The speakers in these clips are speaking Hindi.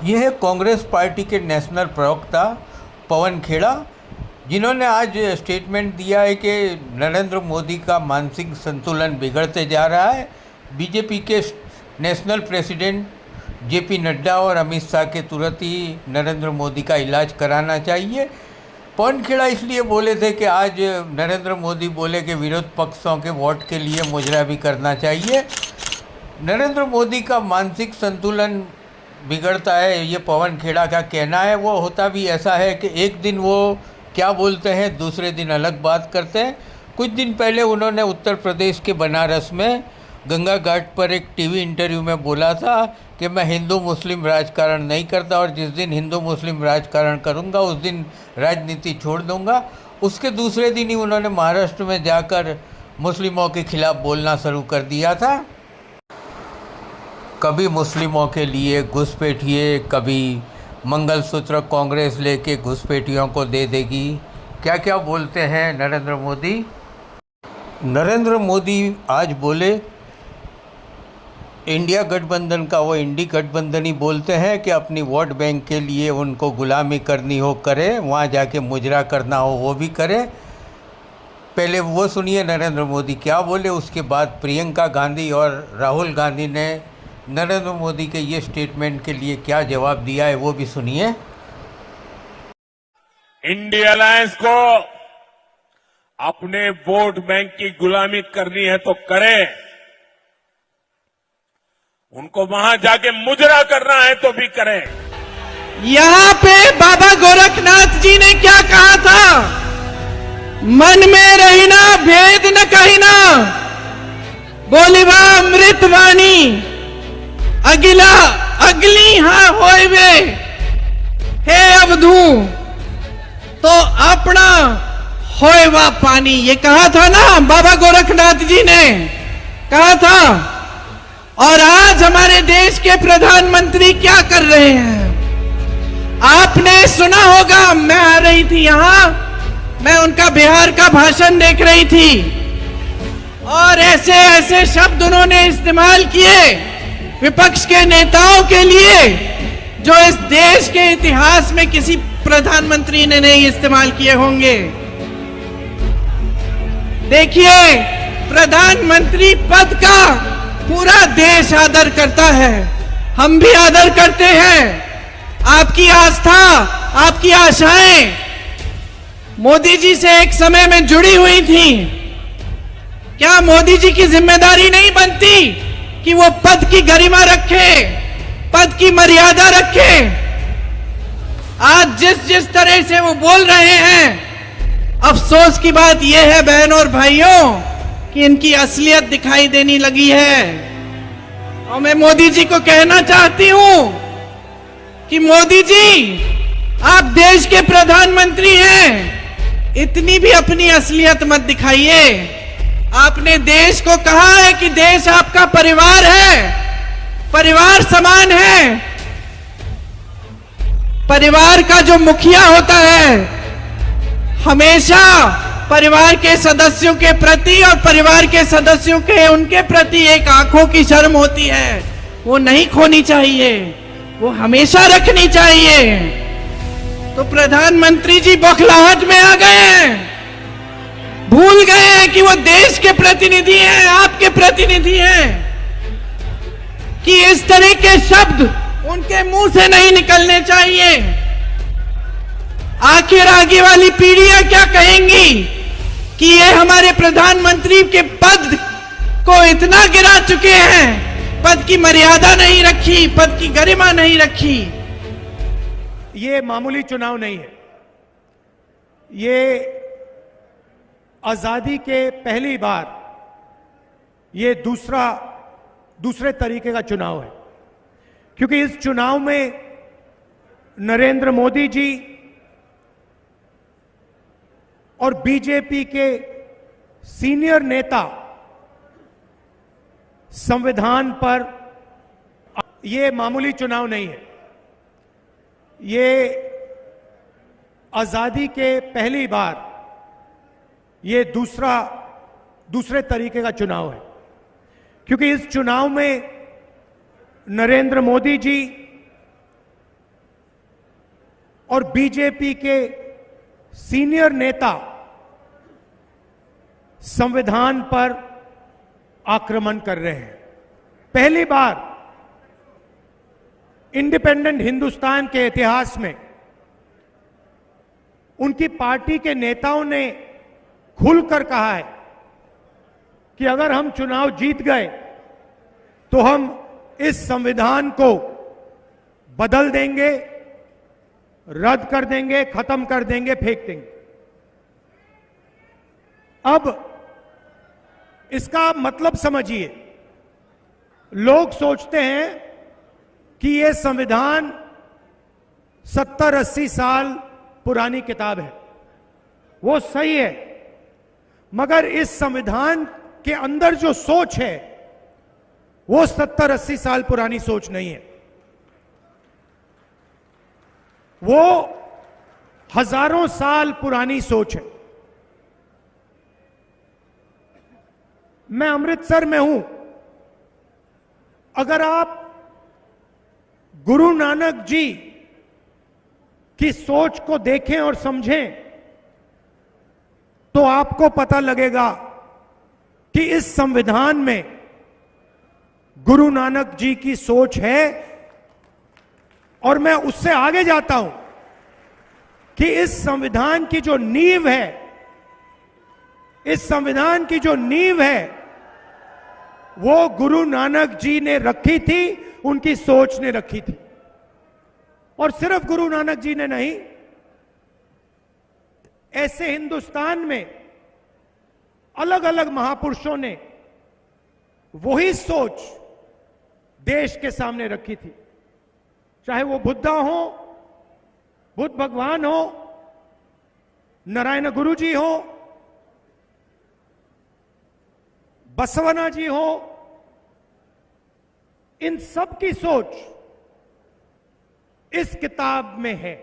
ये है कांग्रेस पार्टी के नेशनल प्रवक्ता पवन खेड़ा, जिन्होंने आज स्टेटमेंट दिया है कि नरेंद्र मोदी का मानसिक संतुलन बिगड़ते जा रहा है। बीजेपी के नेशनल प्रेसिडेंट जेपी नड्डा और अमित शाह के तुरंत ही नरेंद्र मोदी का इलाज कराना चाहिए। पवन खेड़ा इसलिए बोले थे कि आज नरेंद्र मोदी बोले कि विरोध पक्षों के वोट के लिए मुजरा भी करना चाहिए। नरेंद्र मोदी का मानसिक संतुलन बिगड़ता है, ये पवन खेड़ा का कहना है। वो होता भी ऐसा है कि एक दिन वो क्या बोलते हैं, दूसरे दिन अलग बात करते हैं। कुछ दिन पहले उन्होंने उत्तर प्रदेश के बनारस में गंगा घाट पर एक टीवी इंटरव्यू में बोला था कि मैं हिंदू मुस्लिम राजकारण नहीं करता और जिस दिन हिंदू मुस्लिम राजकारण करूंगा उस दिन राजनीति छोड़ दूंगा। उसके दूसरे दिन ही उन्होंने महाराष्ट्र में जाकर मुस्लिमों के खिलाफ बोलना शुरू कर दिया था। कभी मुस्लिमों के लिए घुसपैठिए, कभी मंगलसूत्र कांग्रेस लेके घुसपैठियों को दे देगी। क्या क्या बोलते हैं नरेंद्र मोदी। नरेंद्र मोदी आज बोले इंडिया गठबंधन का वो इंडी गठबंधन ही बोलते हैं कि अपनी वोट बैंक के लिए उनको गुलामी करनी हो करे, वहाँ जाके मुजरा करना हो वो भी करे। पहले वो सुनिए नरेंद्र मोदी क्या बोले, उसके बाद प्रियंका गांधी और राहुल गांधी ने नरेंद्र मोदी के ये स्टेटमेंट के लिए क्या जवाब दिया है वो भी सुनिए। इंडिया अलायंस को अपने वोट बैंक की गुलामी करनी है तो करे, उनको वहां जाके मुजरा करना है तो भी करें। यहाँ पे बाबा गोरखनाथ जी ने क्या कहा था, मन में रहिना भेद न कहिना, बोलिबा अमृत वाणी, अगिला अगली हाँ होइवे, हे अवधू तो अपना होएवा पानी। ये कहा था ना बाबा गोरखनाथ जी ने कहा था। और आज हमारे देश के प्रधानमंत्री क्या कर रहे हैं, आपने सुना होगा। मैं आ रही थी यहां, मैं उनका बिहार का भाषण देख रही थी और ऐसे ऐसे शब्द उन्होंने इस्तेमाल किए विपक्ष के नेताओं के लिए जो इस देश के इतिहास में किसी प्रधानमंत्री ने नहीं इस्तेमाल किए होंगे। देखिए, प्रधानमंत्री पद का पूरा देश आदर करता है, हम भी आदर करते हैं। आपकी आस्था, आपकी आशाएं मोदी जी से एक समय में जुड़ी हुई थी। क्या मोदी जी की जिम्मेदारी नहीं बनती कि वो पद की गरिमा रखे, पद की मर्यादा रखे। आज जिस तरह से वो बोल रहे हैं, अफसोस की बात यह है बहनों और भाइयों कि इनकी असलियत दिखाई देने लगी है। और मैं मोदी जी को कहना चाहती हूं कि मोदी जी, आप देश के प्रधानमंत्री हैं, इतनी भी अपनी असलियत मत दिखाइए। आपने देश को कहा है कि देश आपका परिवार है, परिवार समान है। परिवार का जो मुखिया होता है हमेशा परिवार के सदस्यों के प्रति और परिवार के सदस्यों के उनके प्रति एक आंखों की शर्म होती है, वो नहीं खोनी चाहिए, वो हमेशा रखनी चाहिए। तो प्रधानमंत्री जी बौखलाहट में आ गए हैं, भूल गए हैं कि वो देश के प्रतिनिधि हैं, आपके प्रतिनिधि हैं, कि इस तरह के शब्द उनके मुंह से नहीं निकलने चाहिए। आखिर आगे वाली पीढ़ियां क्या कहेंगी कि ये हमारे प्रधानमंत्री के पद को इतना गिरा चुके हैं, पद की मर्यादा नहीं रखी, पद की गरिमा नहीं रखी। ये मामूली चुनाव नहीं है, ये आजादी के पहली बार ये दूसरे तरीके का चुनाव है। क्योंकि इस चुनाव में नरेंद्र मोदी जी और बीजेपी के सीनियर नेता संविधान पर, ये मामूली चुनाव नहीं है, ये आजादी के पहली बार ये दूसरे तरीके का चुनाव है। क्योंकि इस चुनाव में नरेंद्र मोदी जी और बीजेपी के सीनियर नेता संविधान पर आक्रमण कर रहे हैं। पहली बार इंडिपेंडेंट हिंदुस्तान के इतिहास में उनकी पार्टी के नेताओं ने खुलकर कहा है कि अगर हम चुनाव जीत गए तो हम इस संविधान को बदल देंगे, रद्द कर देंगे, खत्म कर देंगे, फेंक देंगे। अब इसका मतलब समझिए, लोग सोचते हैं कि यह संविधान 70-80 साल पुरानी किताब है। वो सही है, मगर इस संविधान के अंदर जो सोच है वो 70-80 साल पुरानी सोच नहीं है। वो हजारों साल पुरानी सोच है। मैं अमृतसर में हूं। अगर आप गुरु नानक जी की सोच को देखें और समझें तो आपको पता लगेगा कि इस संविधान में गुरु नानक जी की सोच है। और मैं उससे आगे जाता हूं कि इस संविधान की जो नींव है, इस संविधान की जो नींव है वो गुरु नानक जी ने रखी थी, उनकी सोच ने रखी थी। और सिर्फ गुरु नानक जी ने नहीं, ऐसे हिंदुस्तान में अलग अलग महापुरुषों ने वही सोच देश के सामने रखी थी। चाहे वो बुद्धा हो, बुद्ध भगवान हो, नारायण गुरु जी हो, बसवना जी हो, इन सब की सोच इस किताब में है।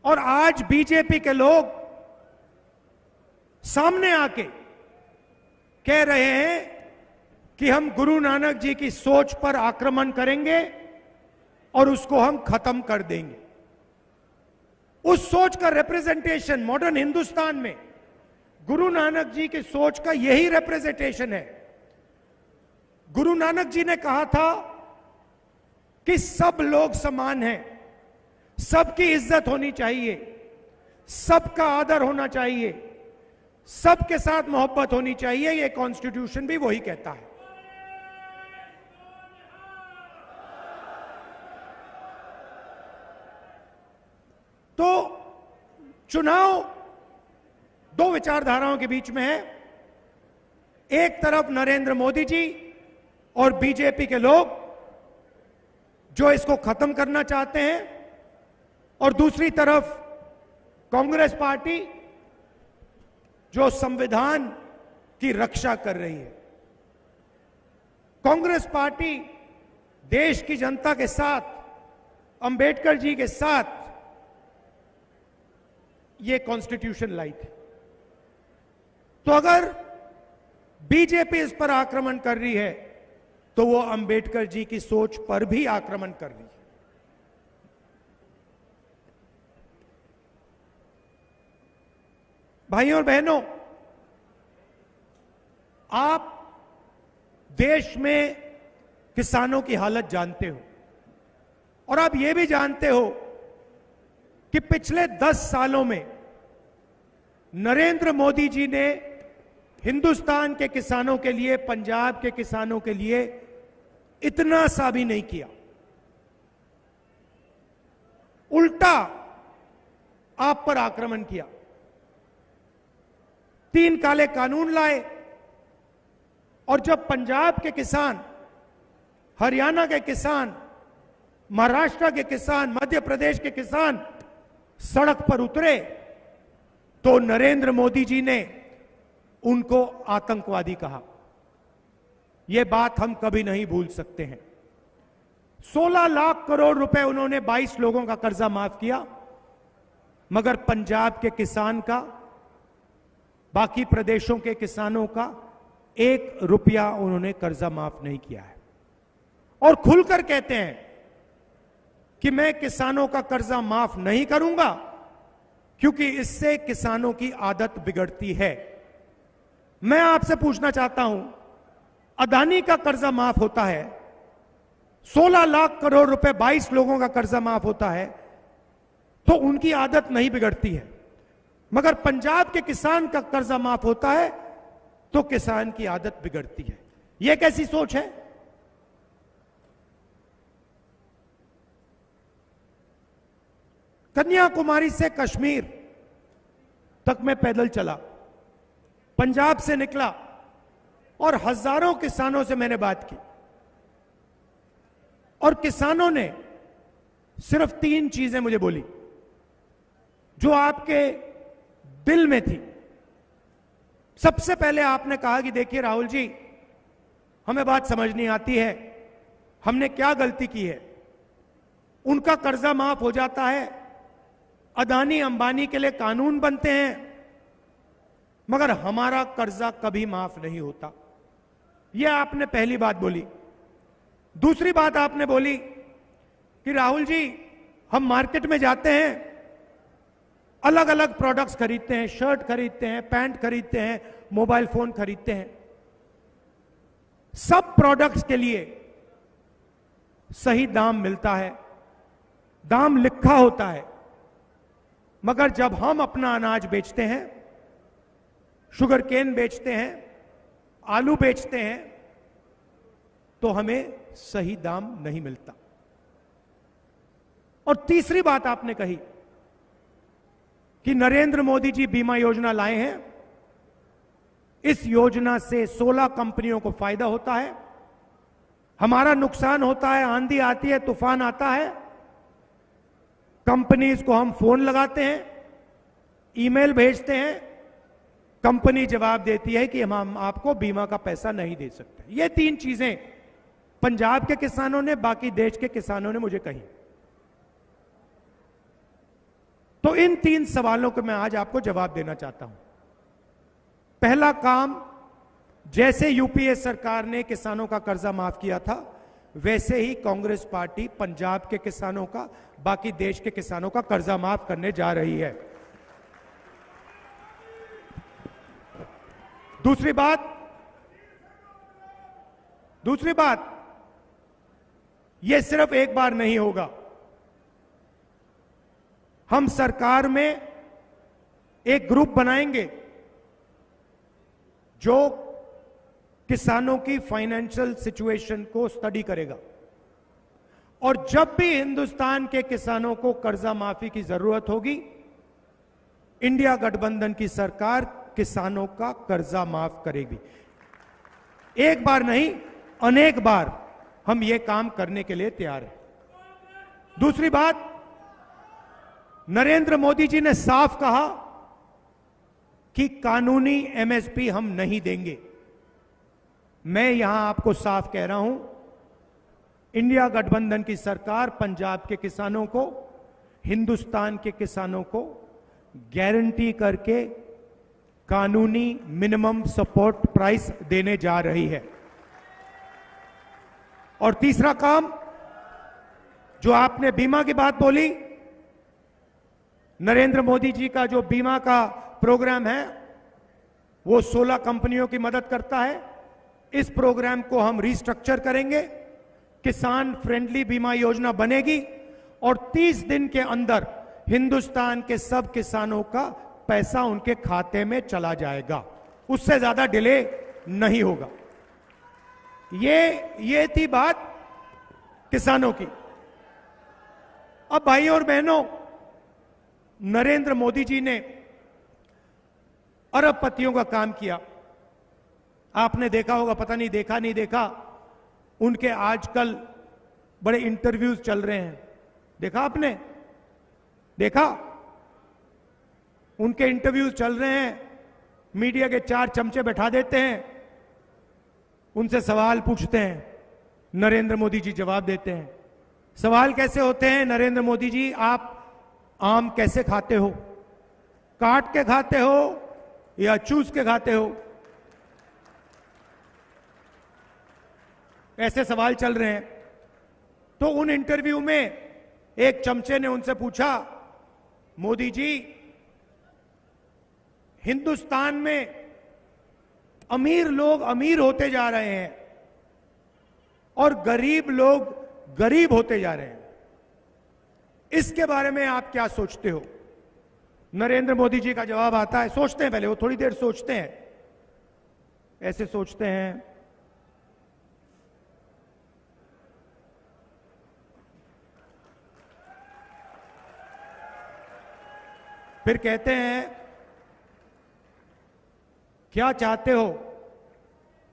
और आज बीजेपी के लोग सामने आके कह रहे हैं कि हम गुरु नानक जी की सोच पर आक्रमण करेंगे और उसको हम खत्म कर देंगे। उस सोच का रिप्रेजेंटेशन मॉडर्न हिंदुस्तान में गुरु नानक जी की सोच का यही रिप्रेजेंटेशन है। गुरु नानक जी ने कहा था कि सब लोग समान हैं, सबकी इज्जत होनी चाहिए, सबका आदर होना चाहिए, सबके साथ मोहब्बत होनी चाहिए। यह कॉन्स्टिट्यूशन भी वही कहता है। तो चुनाव दो विचारधाराओं के बीच में है। एक तरफ नरेंद्र मोदी जी और बीजेपी के लोग जो इसको खत्म करना चाहते हैं, और दूसरी तरफ कांग्रेस पार्टी जो संविधान की रक्षा कर रही है। कांग्रेस पार्टी देश की जनता के साथ, अंबेडकर जी के साथ ये कॉन्स्टिट्यूशन लाई थी। तो अगर बीजेपी इस पर आक्रमण कर रही है तो वो अंबेडकर जी की सोच पर भी आक्रमण कर रही है। भाइयों और बहनों, आप देश में किसानों की हालत जानते हो, और आप ये भी जानते हो कि पिछले 10 सालों में नरेंद्र मोदी जी ने हिंदुस्तान के किसानों के लिए, पंजाब के किसानों के लिए इतना सा भी नहीं किया। उल्टा आप पर आक्रमण किया। 3 काले कानून लाए, और जब पंजाब के किसान, हरियाणा के किसान, महाराष्ट्र के किसान, मध्य प्रदेश के किसान सड़क पर उतरे तो नरेंद्र मोदी जी ने उनको आतंकवादी कहा। यह बात हम कभी नहीं भूल सकते हैं। 16 लाख करोड़ रुपए उन्होंने 22 लोगों का कर्जा माफ किया, मगर पंजाब के किसान का, बाकी प्रदेशों के किसानों का 1 रुपया उन्होंने कर्जा माफ नहीं किया है। और खुलकर कहते हैं कि मैं किसानों का कर्जा माफ नहीं करूंगा, क्योंकि इससे किसानों की आदत बिगड़ती है। मैं आपसे पूछना चाहता हूं, अदानी का कर्जा माफ होता है, 16 लाख करोड़ रुपए 22 लोगों का कर्जा माफ होता है, तो उनकी आदत नहीं बिगड़ती है। मगर पंजाब के किसान का कर्जा माफ होता है तो किसान की आदत बिगड़ती है। यह कैसी सोच है? कन्याकुमारी से कश्मीर तक मैं पैदल चला, पंजाब से निकला और हजारों किसानों से मैंने बात की, और किसानों ने सिर्फ 3 चीजें मुझे बोली जो आपके दिल में थी। सबसे पहले आपने कहा कि देखिए राहुल जी, हमें बात समझ नहीं आती है, हमने क्या गलती की है। उनका कर्जा माफ हो जाता है, अदानी अंबानी के लिए कानून बनते हैं, मगर हमारा कर्जा कभी माफ नहीं होता। यह आपने पहली बात बोली। दूसरी बात आपने बोली कि राहुल जी, हम मार्केट में जाते हैं, अलग अलग प्रोडक्ट्स खरीदते हैं, शर्ट खरीदते हैं, पैंट खरीदते हैं, मोबाइल फोन खरीदते हैं, सब प्रोडक्ट्स के लिए सही दाम मिलता है, दाम लिखा होता है, मगर जब हम अपना अनाज बेचते हैं, शुगर केन बेचते हैं, आलू बेचते हैं, तो हमें सही दाम नहीं मिलता। और तीसरी बात आपने कही कि नरेंद्र मोदी जी बीमा योजना लाए हैं, इस योजना से 16 कंपनियों को फायदा होता है, हमारा नुकसान होता है, आंधी आती है, तूफान आता है, कंपनीज को हम फोन लगाते हैं, ईमेल भेजते हैं, कंपनी जवाब देती है कि हम आपको बीमा का पैसा नहीं दे सकते। ये 3 चीजें पंजाब के किसानों ने, बाकी देश के किसानों ने मुझे कही। तो इन 3 सवालों को मैं आज आपको जवाब देना चाहता हूं। पहला काम, जैसे यूपीए सरकार ने किसानों का कर्जा माफ किया था, वैसे ही कांग्रेस पार्टी पंजाब के किसानों का, बाकी देश के किसानों का कर्जा माफ करने जा रही है। दूसरी बात, यह सिर्फ एक बार नहीं होगा। हम सरकार में एक ग्रुप बनाएंगे जो किसानों की फाइनेंशियल सिचुएशन को स्टडी करेगा, और जब भी हिंदुस्तान के किसानों को कर्जा माफी की जरूरत होगी, इंडिया गठबंधन की सरकार किसानों का कर्जा माफ करेगी। एक बार नहीं, अनेक बार हम यह काम करने के लिए तैयार हैं। दूसरी बात, नरेंद्र मोदी जी ने साफ कहा कि कानूनी एमएसपी हम नहीं देंगे। मैं यहां आपको साफ कह रहा हूं, इंडिया गठबंधन की सरकार पंजाब के किसानों को, हिंदुस्तान के किसानों को गारंटी करके कानूनी मिनिमम सपोर्ट प्राइस देने जा रही है। और तीसरा काम, जो आपने बीमा की बात बोली, नरेंद्र मोदी जी का जो बीमा का प्रोग्राम है वो 16 कंपनियों की मदद करता है। इस प्रोग्राम को हम रिस्ट्रक्चर करेंगे, किसान फ्रेंडली बीमा योजना बनेगी, और 30 दिन के अंदर हिंदुस्तान के सब किसानों का पैसा उनके खाते में चला जाएगा, उससे ज्यादा डिले नहीं होगा। ये थी बात किसानों की। अब भाइयों और बहनों, नरेंद्र मोदी जी ने अरबपतियों का काम किया। आपने देखा होगा, पता नहीं देखा नहीं देखा, उनके आजकल बड़े इंटरव्यूज चल रहे हैं। देखा आपने? देखा? उनके इंटरव्यूज चल रहे हैं, मीडिया के 4 चमचे बैठा देते हैं, उनसे सवाल पूछते हैं, नरेंद्र मोदी जी जवाब देते हैं। सवाल कैसे होते हैं? नरेंद्र मोदी जी, आप आम कैसे खाते हो? काट के खाते हो या चूस के खाते हो? ऐसे सवाल चल रहे हैं। तो उन इंटरव्यू में एक चमचे ने उनसे पूछा, मोदी जी, हिंदुस्तान में अमीर लोग अमीर होते जा रहे हैं और गरीब लोग गरीब होते जा रहे हैं, इसके बारे में आप क्या सोचते हो? नरेंद्र मोदी जी का जवाब आता है, सोचते हैं पहले, वो थोड़ी देर सोचते हैं, ऐसे सोचते हैं, फिर कहते हैं, क्या चाहते हो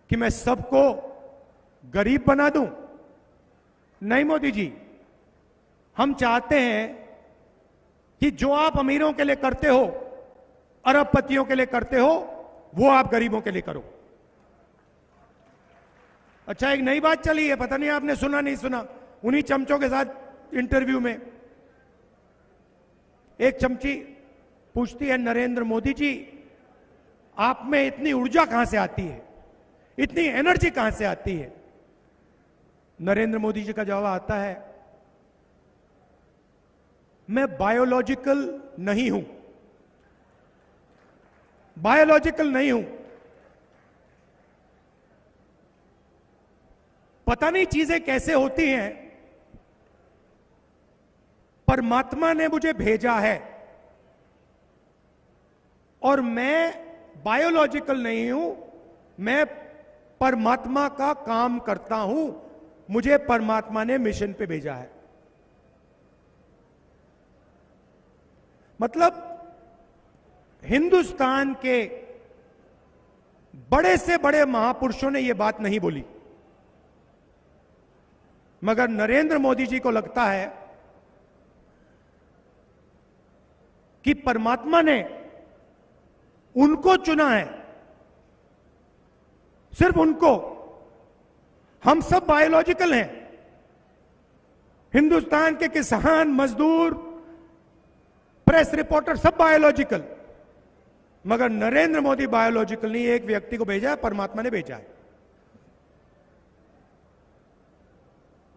कि मैं सबको गरीब बना दूं? नहीं मोदी जी, हम चाहते हैं कि जो आप अमीरों के लिए करते हो, अरबपतियों के लिए करते हो, वो आप गरीबों के लिए करो। अच्छा, एक नई बात चली है, पता नहीं आपने सुना नहीं सुना, उन्हीं चमचों के साथ इंटरव्यू में एक चमची पूछती है, नरेंद्र मोदी जी, आप में इतनी ऊर्जा कहां से आती है, इतनी एनर्जी कहां से आती है? नरेंद्र मोदी जी का जवाब आता है, मैं बायोलॉजिकल नहीं हूं, बायोलॉजिकल नहीं हूं, पता नहीं चीजें कैसे होती हैं, परमात्मा ने मुझे भेजा है और मैं बायोलॉजिकल नहीं हूं, मैं परमात्मा का काम करता हूं, मुझे परमात्मा ने मिशन पे भेजा है। मतलब हिंदुस्तान के बड़े से बड़े महापुरुषों ने यह बात नहीं बोली, मगर नरेंद्र मोदी जी को लगता है कि परमात्मा ने उनको चुना है, सिर्फ उनको। हम सब बायोलॉजिकल हैं, हिंदुस्तान के किसान, मजदूर, प्रेस रिपोर्टर सब बायोलॉजिकल, मगर नरेंद्र मोदी बायोलॉजिकल नहीं, एक व्यक्ति को भेजा है, परमात्मा ने भेजा है।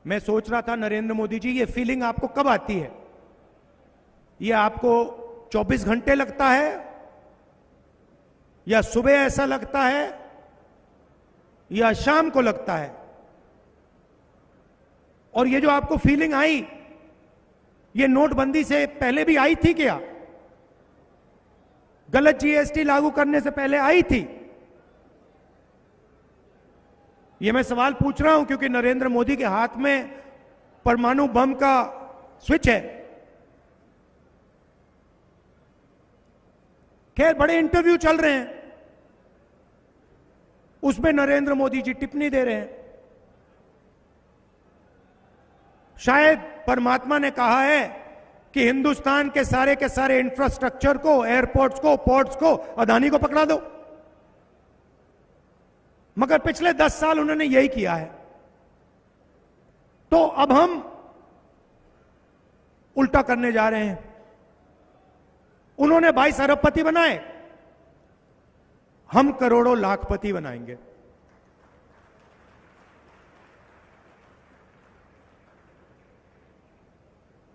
मैं सोच रहा था नरेंद्र मोदी जी, ये फीलिंग आपको कब आती है? ये आपको 24 घंटे लगता है या सुबह ऐसा लगता है या शाम को लगता है? और ये जो आपको फीलिंग आई, ये नोटबंदी से पहले भी आई थी क्या? गलत जीएसटी लागू करने से पहले आई थी? ये मैं सवाल पूछ रहा हूं क्योंकि नरेंद्र मोदी के हाथ में परमाणु बम का स्विच है। खैर, बड़े इंटरव्यू चल रहे हैं, उसमें नरेंद्र मोदी जी टिप्पणी दे रहे हैं। शायद परमात्मा ने कहा है कि हिंदुस्तान के सारे इंफ्रास्ट्रक्चर को, एयरपोर्ट्स को, पोर्ट्स को अदानी को पकड़ा दो, मगर पिछले 10 साल उन्होंने यही किया है। तो अब हम उल्टा करने जा रहे हैं। उन्होंने 22 अरबपति बनाए, हम करोड़ों लाखपति बनाएंगे।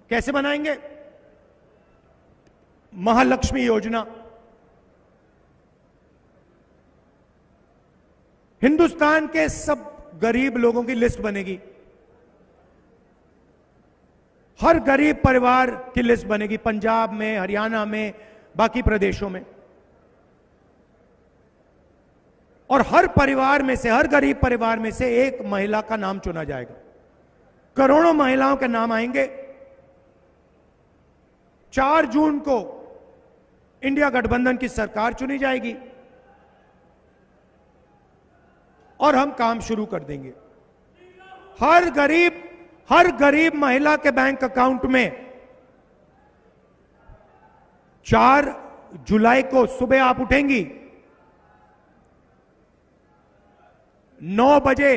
कैसे बनाएंगे? महालक्ष्मी योजना, हिंदुस्तान के सब गरीब लोगों की लिस्ट बनेगी, हर गरीब परिवार की लिस्ट बनेगी, पंजाब में, हरियाणा में, बाकी प्रदेशों में, और हर परिवार में से, हर गरीब परिवार में से एक महिला का नाम चुना जाएगा। करोड़ों महिलाओं के नाम आएंगे। 4 जून को इंडिया गठबंधन की सरकार चुनी जाएगी और हम काम शुरू कर देंगे। हर गरीब महिला के बैंक अकाउंट में 4 जुलाई को सुबह आप उठेंगी, 9 बजे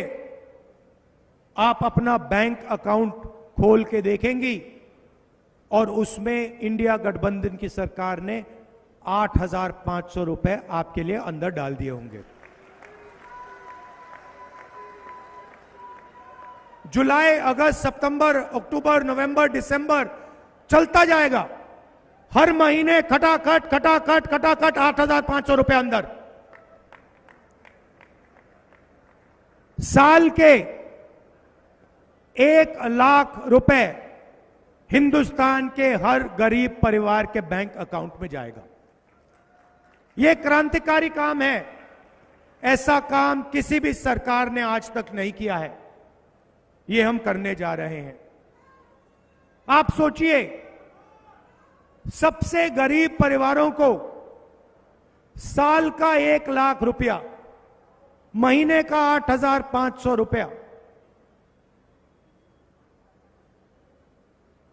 आप अपना बैंक अकाउंट खोल के देखेंगी और उसमें इंडिया गठबंधन की सरकार ने 8,500 रुपए आपके लिए अंदर डाल दिए होंगे। जुलाई, अगस्त, सितंबर, अक्टूबर, नवंबर, दिसंबर चलता जाएगा। हर महीने खटाखट खटाखट खटाखट 8,500 रुपए अंदर। साल के 1 लाख रुपए हिंदुस्तान के हर गरीब परिवार के बैंक अकाउंट में जाएगा। यह क्रांतिकारी काम है। ऐसा काम किसी भी सरकार ने आज तक नहीं किया है। यह हम करने जा रहे हैं। आप सोचिए, सबसे गरीब परिवारों को साल का 1 लाख रुपया, महीने का 8,500 रुपया,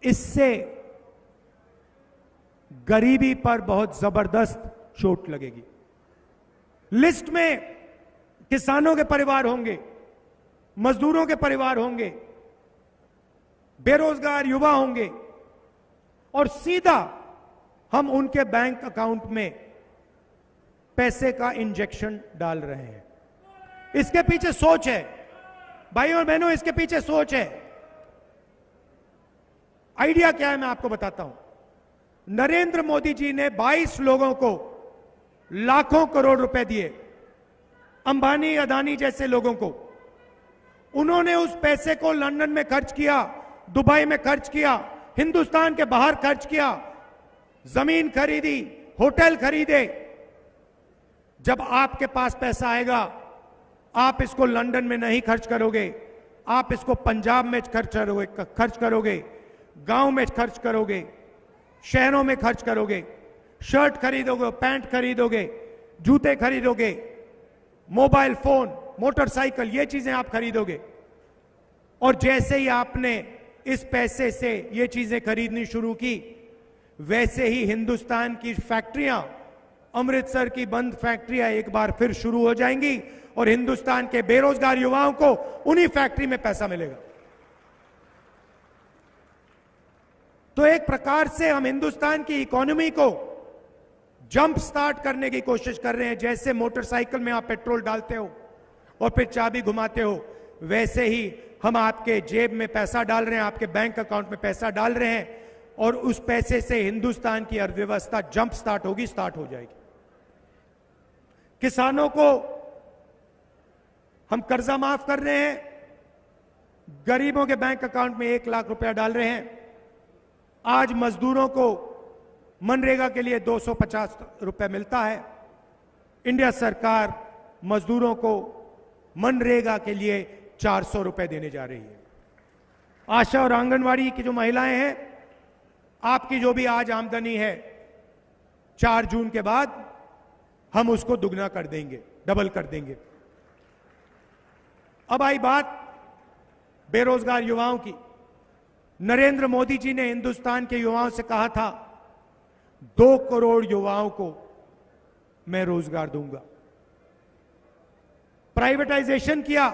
इससे गरीबी पर बहुत जबरदस्त चोट लगेगी। लिस्ट में किसानों के परिवार होंगे, मजदूरों के परिवार होंगे, बेरोजगार युवा होंगे और सीधा हम उनके बैंक अकाउंट में पैसे का इंजेक्शन डाल रहे हैं। इसके पीछे सोच है भाइयों और बहनों, इसके पीछे सोच है। आइडिया क्या है मैं आपको बताता हूं। नरेंद्र मोदी जी ने 22 लोगों को लाखों करोड़ रुपए दिए, अंबानी अदानी जैसे लोगों को। उन्होंने उस पैसे को लंदन में खर्च किया, दुबई में खर्च किया, हिंदुस्तान के बाहर खर्च किया, जमीन खरीदी, होटल खरीदे। जब आपके पास पैसा आएगा, आप इसको लंदन में नहीं खर्च करोगे, आप इसको पंजाब में खर्च करोगे, गांव में खर्च करोगे, शहरों में खर्च करोगे, शर्ट खरीदोगे, पैंट खरीदोगे, जूते खरीदोगे, मोबाइल फोन, मोटरसाइकिल, ये चीजें आप खरीदोगे। और जैसे ही आपने इस पैसे से ये चीजें खरीदनी शुरू की, वैसे ही हिंदुस्तान की फैक्ट्रियां, अमृतसर की बंद फैक्ट्रियां एक बार फिर शुरू हो जाएंगी और हिंदुस्तान के बेरोजगार युवाओं को उन्हीं फैक्ट्री में पैसा मिलेगा। तो एक प्रकार से हम हिंदुस्तान की इकोनॉमी को जंप स्टार्ट करने की कोशिश कर रहे हैं। जैसे मोटरसाइकिल में आप पेट्रोल डालते हो और फिर चाबी घुमाते हो, वैसे ही हम आपके जेब में पैसा डाल रहे हैं, आपके बैंक अकाउंट में पैसा डाल रहे हैं और उस पैसे से हिंदुस्तान की अर्थव्यवस्था जंप स्टार्ट होगी, स्टार्ट हो जाएगी। किसानों को हम कर्जा माफ कर रहे हैं, गरीबों के बैंक अकाउंट में 1 लाख रुपया डाल रहे हैं। आज मजदूरों को मनरेगा के लिए 250 रुपए मिलता है। इंडिया सरकार मजदूरों को मनरेगा के लिए 400 रुपए देने जा रही है। आशा और आंगनवाड़ी की जो महिलाएं हैं, आपकी जो भी आज आमदनी है, 4 जून के बाद हम उसको दुगना कर देंगे, डबल कर देंगे। अब आई बात बेरोजगार युवाओं की। नरेंद्र मोदी जी ने हिंदुस्तान के युवाओं से कहा था 2 करोड़ युवाओं को मैं रोजगार दूंगा। प्राइवेटाइजेशन किया,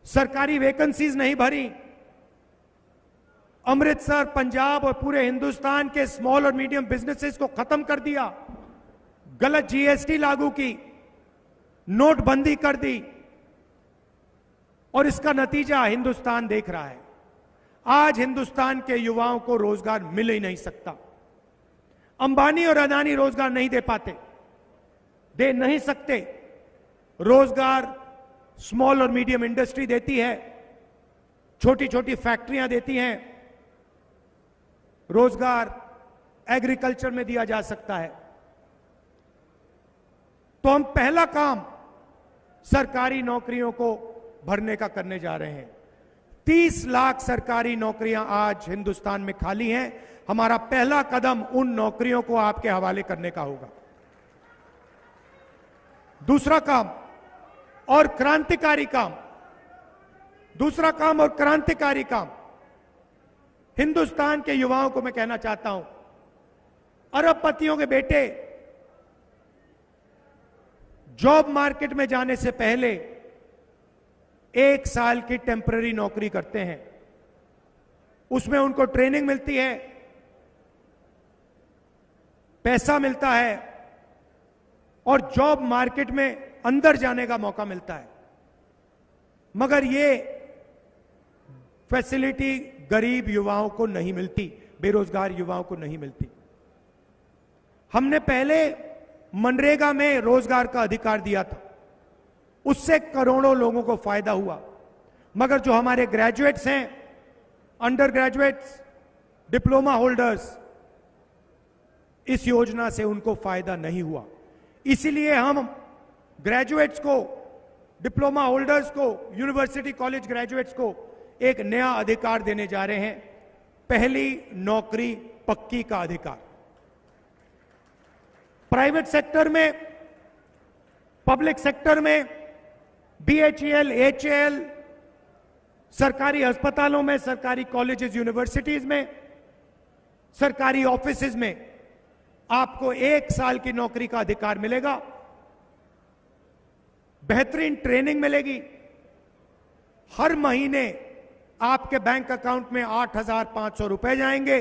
सरकारी वैकेंसीज नहीं भरी, अमृतसर, पंजाब और पूरे हिंदुस्तान के स्मॉल और मीडियम बिजनेसेस को खत्म कर दिया, गलत जीएसटी लागू की, नोटबंदी कर दी और इसका नतीजा हिंदुस्तान देख रहा है। आज हिंदुस्तान के युवाओं को रोजगार मिल ही नहीं सकता। अंबानी और अदानी रोजगार नहीं दे पाते, दे नहीं सकते। रोजगार स्मॉल और मीडियम इंडस्ट्री देती है, छोटी छोटी फैक्ट्रियां देती हैं। रोजगार एग्रीकल्चर में दिया जा सकता है। तो हम पहला काम सरकारी नौकरियों को भरने का करने जा रहे हैं। 30 लाख सरकारी नौकरियां आज हिंदुस्तान में खाली हैं। हमारा पहला कदम उन नौकरियों को आपके हवाले करने का होगा। दूसरा काम और क्रांतिकारी काम, दूसरा काम और क्रांतिकारी काम, हिंदुस्तान के युवाओं को मैं कहना चाहता हूं, अरबपतियों के बेटे जॉब मार्केट में जाने से पहले 1 साल की टेम्पररी नौकरी करते हैं। उसमें उनको ट्रेनिंग मिलती है, पैसा मिलता है और जॉब मार्केट में अंदर जाने का मौका मिलता है। मगर ये फैसिलिटी गरीब युवाओं को नहीं मिलती, बेरोजगार युवाओं को नहीं मिलती। हमने पहले मनरेगा में रोजगार का अधिकार दिया था, उससे करोड़ों लोगों को फायदा हुआ, मगर जो हमारे ग्रेजुएट्स हैं, अंडर ग्रेजुएट्स, डिप्लोमा होल्डर्स, इस योजना से उनको फायदा नहीं हुआ। इसीलिए हम ग्रेजुएट्स को, डिप्लोमा होल्डर्स को, यूनिवर्सिटी कॉलेज ग्रेजुएट्स को एक नया अधिकार देने जा रहे हैं, पहली नौकरी पक्की का अधिकार। प्राइवेट सेक्टर में, पब्लिक सेक्टर में, बीएचईएल, एचएएल, सरकारी अस्पतालों में, सरकारी कॉलेजेस, यूनिवर्सिटीज में, सरकारी ऑफिसेज में आपको 1 साल की नौकरी का अधिकार मिलेगा, बेहतरीन ट्रेनिंग मिलेगी, हर महीने आपके बैंक अकाउंट में 8,500 रुपए जाएंगे,